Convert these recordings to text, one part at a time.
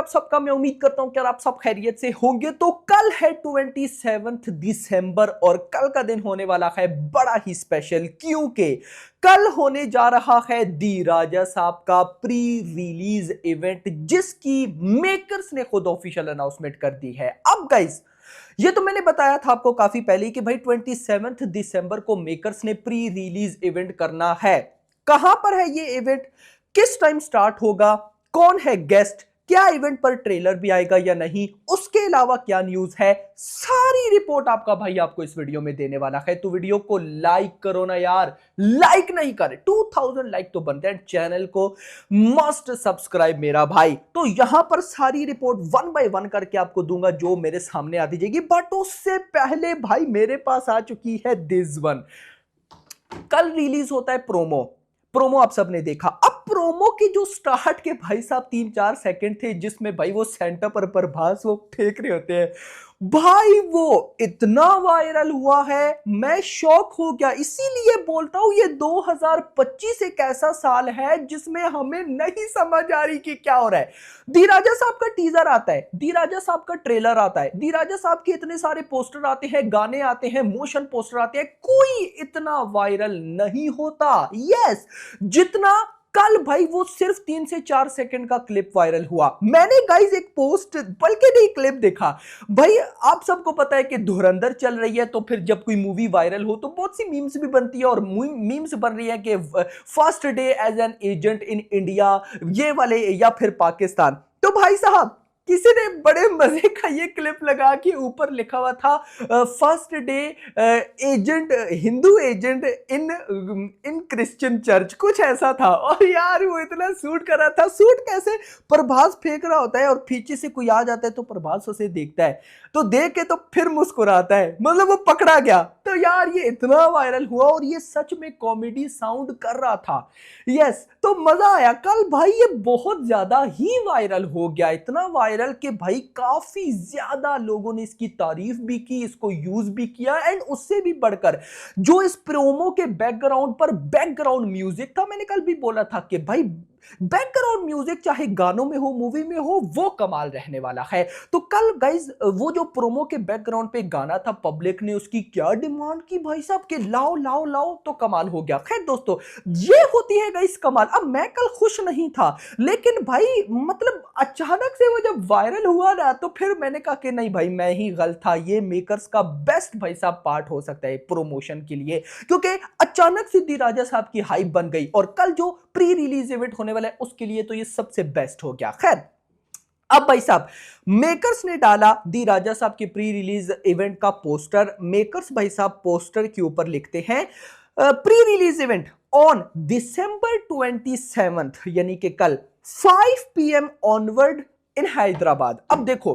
आप सबका मैं उम्मीद करता हूं कि आप सब खैरियत से होंगे। तो कल है 27 दिसंबर और कल का दिन होने वाला है बड़ा ही स्पेशल, क्योंकि कल होने जा रहा है दी राजा साहब का प्री रिलीज इवेंट, जिसकी मेकर्स ने खुद ऑफिशियल अनाउंसमेंट कर दी है। अब गाइस, ये तो मैंने बताया था आपको काफी पहले कि भाई 27 दिसंबर को मेकर्स ने प्री रिलीज इवेंट करना है। कहां पर है ये इवेंट, किस टाइम स्टार्ट होगा, कौन है गेस्ट, क्या इवेंट पर ट्रेलर भी आएगा या नहीं, उसके अलावा क्या न्यूज है, सारी रिपोर्ट आपका भाई आपको इस वीडियो में देने वाला है। तो वीडियो को लाइक करो ना यार, लाइक नहीं करे 2000 लाइक तो बनते हैं, चैनल को मस्ट सब्सक्राइब मेरा भाई। तो यहां पर सारी रिपोर्ट वन बाय वन करके आपको दूंगा जो मेरे सामने आती जाएगी। बट उससे पहले भाई मेरे पास आ चुकी है दिस वन। कल रिलीज होता है प्रोमो। प्रोमो आप सबने देखा। अब प्रोमो की जो स्टार्ट के भाई साहब 3-4 सेकंड थे, जिसमें भाई वो सेंटर पर प्रभास वो फेंक रहे होते हैं, भाई वो इतना वायरल हुआ है, मैं शॉक हो गया। इसीलिए बोलता हूं ये 2025 एक ऐसा साल है जिसमें हमें नहीं समझ आ रही कि क्या हो रहा है। दी राजा साहब का टीजर आता है, दी राजा साहब का ट्रेलर आता है, दी राजा साहब के इतने सारे पोस्टर आते हैं, गाने आते हैं, मोशन पोस्टर आते हैं, कोई इतना वायरल नहीं होता यस जितना कल भाई वो सिर्फ 3 से 4 सेकंड का क्लिप वायरल हुआ। मैंने गाइस एक पोस्ट बल्कि नहीं क्लिप देखा। भाई आप सबको पता है कि धुरंधर चल रही है, तो फिर जब कोई मूवी वायरल हो तो बहुत सी मीम्स भी बनती है, और मीम्स बन रही है कि first day as an agent in India, ये वाले, या फिर पाकिस्तान। तो भाई साहब किसी ने बड़े मजे का ये क्लिप लगा के ऊपर लिखा हुआ था first day agent, Hindu agent in in Christian church, कुछ ऐसा था। और यार वो इतना सूट कर रहा था। सूट कैसे, प्रभास फेंक रहा होता है और पीछे से कोई आ जाता है तो प्रभास उसे देखता है, तो देख के तो फिर मुस्कुराता है, मतलब वो पकड़ा गया। तो यार ये इतना वायरल हुआ और ये सच में कॉमेडी साउंड कर रहा था यस। तो मजा आया कल भाई, ये बहुत ज्यादा ही वायरल हो गया, इतना वायरल कि भाई काफी ज्यादा लोगों ने इसकी तारीफ भी की, इसको यूज भी किया। एंड उससे भी बढ़कर जो इस प्रोमो के बैकग्राउंड पर बैकग्राउंड म्यूजिक था, मैंने कल भी बोला था कि भाई बैकग्राउंड म्यूजिक चाहे गानों में हो, मूवी में हो, वो कमाल रहने वाला है। तो कल गाइज वो जो प्रोमो के बैकग्राउंड पे गाना था, पब्लिक ने उसकी क्या डिमांड की भाई साहब के लाओ लाओ लाओ, तो कमाल हो गया। खैर दोस्तों, ये होती है गाइज कमाल। अब मैं कल खुश नहीं था, लेकिन भाई मतलब अचानक से वो जब वायरल हुआ ना, तो फिर मैंने कहा कि नहीं भाई मैं ही गलत था, ये मेकर्स का बेस्ट भाई साहब पार्ट हो सकता है प्रमोशन के लिए, क्योंकि अचानक से दी राजा साहब की हाइप बन गई। और कल जो प्री रिलीज इवेंट होने वाला है उसके लिए तो ये सबसे बेस्ट हो गया। खैर अब भाई साहब मेकर्स ने डाला दी राजा साहब के प्री रिलीज इवेंट का पोस्टर। मेकर्स भाई साहब पोस्टर के ऊपर लिखते हैं pre release event on December 27 यानी कि कल 5 PM ऑनवर्ड इन हैदराबाद। अब देखो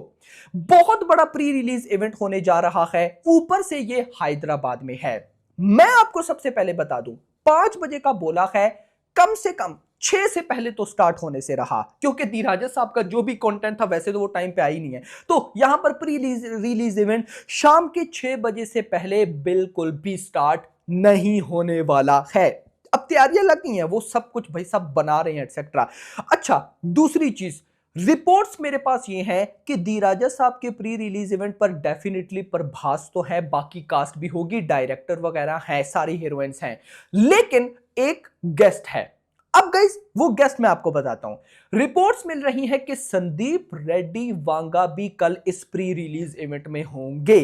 बहुत बड़ा प्री रिलीज इवेंट होने जा रहा है, ऊपर से ये हैदराबाद में है। मैं आपको सबसे पहले बता दूं 5 बजे का बोला है, कम से कम 6 से पहले तो स्टार्ट होने से रहा, क्योंकि दी राजा साहब का जो भी कंटेंट था वैसे तो वो टाइम पे आ ही नहीं है। तो यहां पर प्री रिलीज इवेंट शाम के 6 बजे से पहले बिल्कुल भी स्टार्ट नहीं होने वाला है। अब तैयारियां लग गई हैं, वो सब कुछ भाई साहब बना रहे हैं एटसेट्रा। अच्छा दूसरी चीज, रिपोर्ट्स मेरे पास ये हैं कि दी राजा साहब के प्री रिलीज इवेंट पर डेफिनेटली प्रभास तो है, बाकी कास्ट भी होगी, डायरेक्टर वगैरह है, सारी हीरोइंस हैं, लेकिन एक गेस्ट है। अब गाइस वो गेस्ट मैं आपको बताता हूं। रिपोर्ट्स मिल रही है कि संदीप रेड्डी वांगा भी कल इस प्री रिलीज इवेंट में होंगे।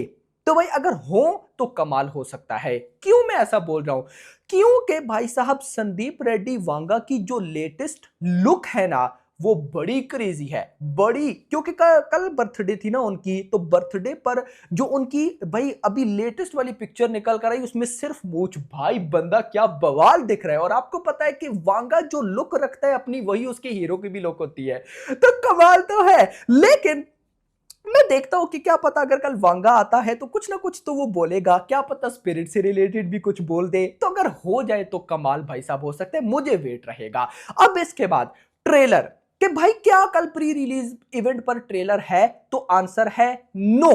तो भाई अगर हो तो कमाल हो सकता है। क्यों मैं ऐसा बोल रहा हूं, क्योंकि भाई साहब संदीप रेड्डी वांगा की जो लेटेस्ट लुक है ना, वो बड़ी क्रेजी है, बड़ी, क्योंकि कल बर्थडे थी ना उनकी, तो बर्थडे पर जो उनकी भाई अभी लेटेस्ट वाली पिक्चर निकल कर आई, उसमें सिर्फ मूंछ, भाई बंदा क्या बवाल दिख रहा है। और आपको पता है कि वांगा जो लुक रखता है अपनी, वही उसके हीरो की भी लुक होती है, तो कमाल तो है। लेकिन मैं देखता हूं कि क्या पता अगर कल वांगा आता है तो कुछ ना कुछ तो वो बोलेगा, क्या पता स्पिरिट से रिलेटेड भी कुछ बोल दे। तो अगर हो जाए तो कमाल भाई साहब हो सकते हैं, मुझे वेट रहेगा। अब इसके बाद ट्रेलर, कि भाई क्या कल प्री रिलीज इवेंट पर ट्रेलर है, तो आंसर है नो।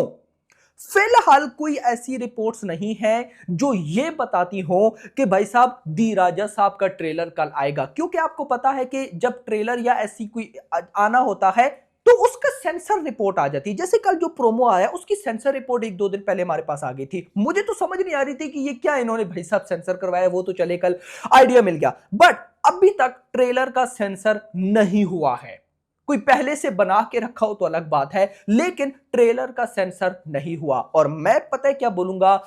फिलहाल कोई ऐसी रिपोर्ट्स नहीं है जो ये बताती हो कि भाई साहब दी राजा साहब का ट्रेलर कल आएगा, क्योंकि आपको पता है कि जब ट्रेलर या ऐसी कोई आना होता है तो उसका सेंसर रिपोर्ट आ जाती है। जैसे कल जो प्रोमो आया उसकी सेंसर रिपोर्ट एक दो दिन पहले हमारे पास आ गई थी। मुझे तो समझ नहीं आ रही थी कि ये क्या इन्होंने भाई साहब सेंसर करवाया, वो तो चले कल आइडिया मिल गया, बट अभी तक ट्रेलर का सेंसर नहीं हुआ है। कोई पहले से बना के रखा हो तो अलग बात है, लेकिन ट्रेलर का सेंसर नहीं हुआ। और मैं पता है क्या बोलूंगा,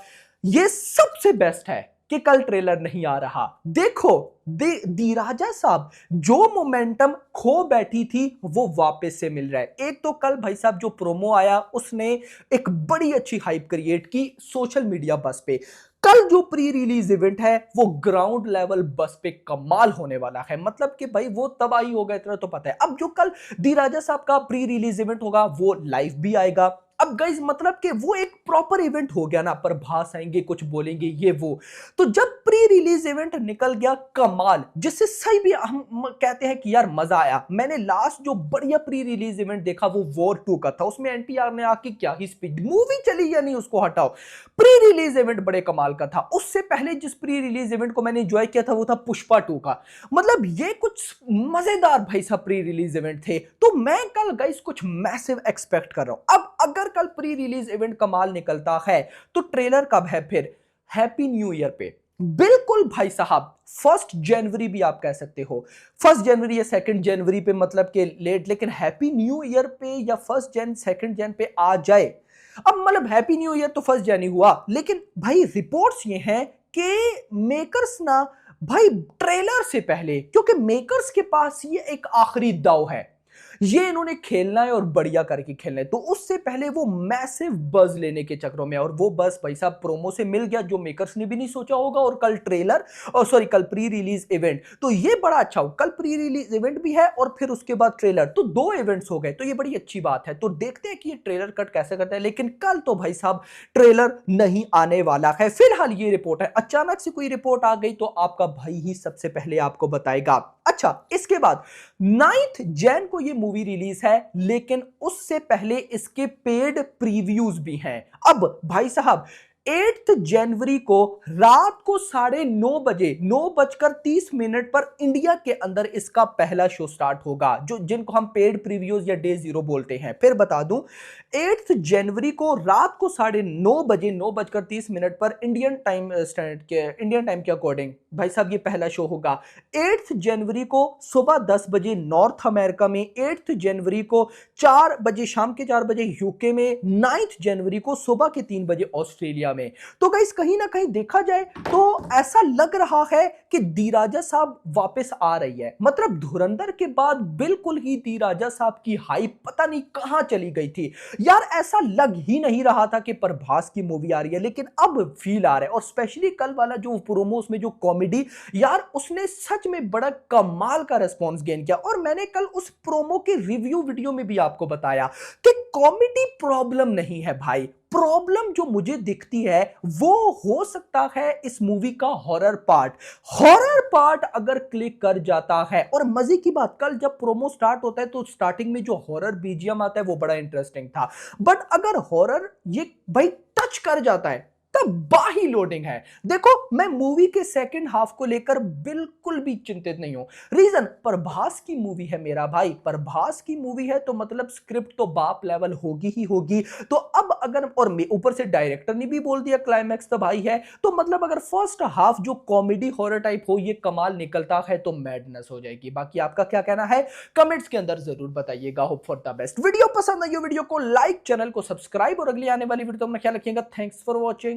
ये सबसे बेस्ट है कि कल ट्रेलर नहीं आ रहा। देखो दी राजा साहब जो मोमेंटम खो बैठी थी वो वापस से मिल रहा है। एक तो कल भाई साहब जो प्रोमो आया उसने एक बड़ी अच्छी हाइप क्रिएट की सोशल मीडिया बस पे। कल जो प्री रिलीज इवेंट है वो ग्राउंड लेवल बस पे कमाल होने वाला है। मतलब कि भाई वो तबाही होगा इतना तो पता है। अब जो कल दी राजा साहब का प्री रिलीज इवेंट होगा वो लाइव भी आएगा। अब गाइस मतलब कि वो एक प्रॉपर इवेंट हो गया ना, प्रभास आएंगे कुछ बोलेंगे ये वो। तो जब प्री रिलीज इवेंट निकल गया कमाल, जिससे सही भी हम कहते हैं कि यार मजा आया। मैंने लास्ट जो बढ़िया प्री रिलीज इवेंट देखा वो वॉर 2 का था। उसमें एनटीआर ने आके क्या ही स्पीच, मूवी चली या नहीं उसको हटाओ, प्री रिलीज इवेंट बड़े कमाल का था। उससे पहले जिस प्री रिलीज इवेंट को मैंने एंजॉय किया था वो था पुष्पा 2 का। मतलब ये कुछ मजेदार भाई साहब प्री रिलीज इवेंट थे। तो मैं कल गाइस कुछ मैसिव एक्सपेक्ट कर रहा हूं। अब अगर कल प्री रिलीज इवेंट कमाल निकलता है तो ट्रेलर कब है फिर? हैप्पी न्यू ईयर पे बिल्कुल भाई साहब। 1 जनवरी भी आप कह सकते हो, 1 जनवरी या 2 जनवरी पे, मतलब कि लेट, लेकिन हैप्पी न्यू ईयर पे या 1 जन 2 जन पे आ जाए। अब मतलब हैप्पी न्यू ईयर तो 1 जन ही हुआ, लेकिन भाई रिपोर्ट्स ये हैं कि मेकर्स ना भाई ट्रेलर से पहले, क्योंकि मेकर्स के पास ये एक आखिरी दाव है, ये इन्होंने खेलना है और बढ़िया करके खेलना है। तो उससे पहले वो मैसिव बज लेने के चक्रों में, और वो बस भाई साहब प्रोमो से मिल गया जो मेकर्स ने भी नहीं सोचा होगा, और कल ट्रेलर और सॉरी कल प्री रिलीज इवेंट, तो ये बड़ा अच्छा हो। कल प्री रिलीज इवेंट भी है और फिर उसके बाद ट्रेलर, तो 2 इवेंट्स हो गए, तो ये बड़ी अच्छी बात है। तो देखते हैं कि ये ट्रेलर कट कैसे करता है। लेकिन कल तो भाई साहब ट्रेलर नहीं आने वाला है। फिलहाल ये रिपोर्ट है, अचानक से कोई रिपोर्ट आ गई तो आपका भाई ही सबसे पहले आपको बताएगा। अच्छा, इसके बाद 9 जैन को ये मूवी रिलीज है, लेकिन उससे पहले इसके पेड प्रीव्यूज भी हैं। अब भाई साहब 8 जनवरी को रात को 9:30 बजे 9:30 पर इंडिया के अंदर इसका पहला शो स्टार्ट होगा, जो जिनको हम पेड प्रीव्यूज या डे 0 बोलते हैं। फिर बता दूं 8 जनवरी को रात को 9:30 बजे 9:30 पर इंडियन टाइम के अकॉर्डिंग भाई साहब ये पहला शो होगा। 8 जनवरी को सुबह 10 बजे नॉर्थ अमेरिका में, 8 जनवरी को 4 बजे शाम के 4 बजे यूके में, 9 जनवरी को सुबह के 3 बजे ऑस्ट्रेलिया में। तो गाइस कहीं ना कहीं देखा जाए तो ऐसा लग रहा है कि दी राजा साहब वापस आ रही है। मतलब धुरंधर के बाद बिल्कुल ही दी राजा साहब की हाइप पता नहीं कहां चली गई थी यार। ऐसा लग ही नहीं रहा था कि प्रभास की मूवी आ रही है, लेकिन अब फील आ रहा है। और स्पेशली कल वाला जो प्रोमोस में जो कॉमेडी यार, उसने सच में बड़ा कमाल का रिस्पॉन्स गेन किया। और मैंने कल उस प्रोमो के रिव्यू वीडियो में भी आपको बताया कि कॉमेडी प्रॉब्लम नहीं है भाई, प्रॉब्लम जो मुझे दिखती है वो हो सकता है इस मूवी का हॉरर पार्ट। हॉरर पार्ट अगर क्लिक कर जाता है, और मजे की बात कल जब प्रोमो स्टार्ट होता है तो स्टार्टिंग में जो हॉरर बीजीएम आता है वो बड़ा इंटरेस्टिंग था, बट अगर हॉरर ये भाई टच कर जाता है तब बाही लोडिंग है। देखो मैं मूवी के सेकंड हाफ को लेकर बिल्कुल भी चिंतित नहीं हूं। रीजन, प्रभास की मूवी है मेरा भाई, प्रभास की मूवी है तो मतलब स्क्रिप्ट तो बाप लेवल होगी ही होगी। तो अब अगर, और ऊपर से डायरेक्टर ने भी बोल दिया क्लाइमैक्स तो भाई है, तो मतलब अगर फर्स्ट हाफ जो कॉमेडी हॉरर टाइप हो ये कमाल निकलता है तो मैडनेस हो जाएगी। बाकी आपका क्या कहना है कमेंट्स के अंदर जरूर बताइएगा। Hope for the best. Video पसंद आई हो वीडियो को लाइक, चैनल को सब्सक्राइब, और अगली आने वाली वीडियो में ख्याल रखिएगा। Thanks for watching.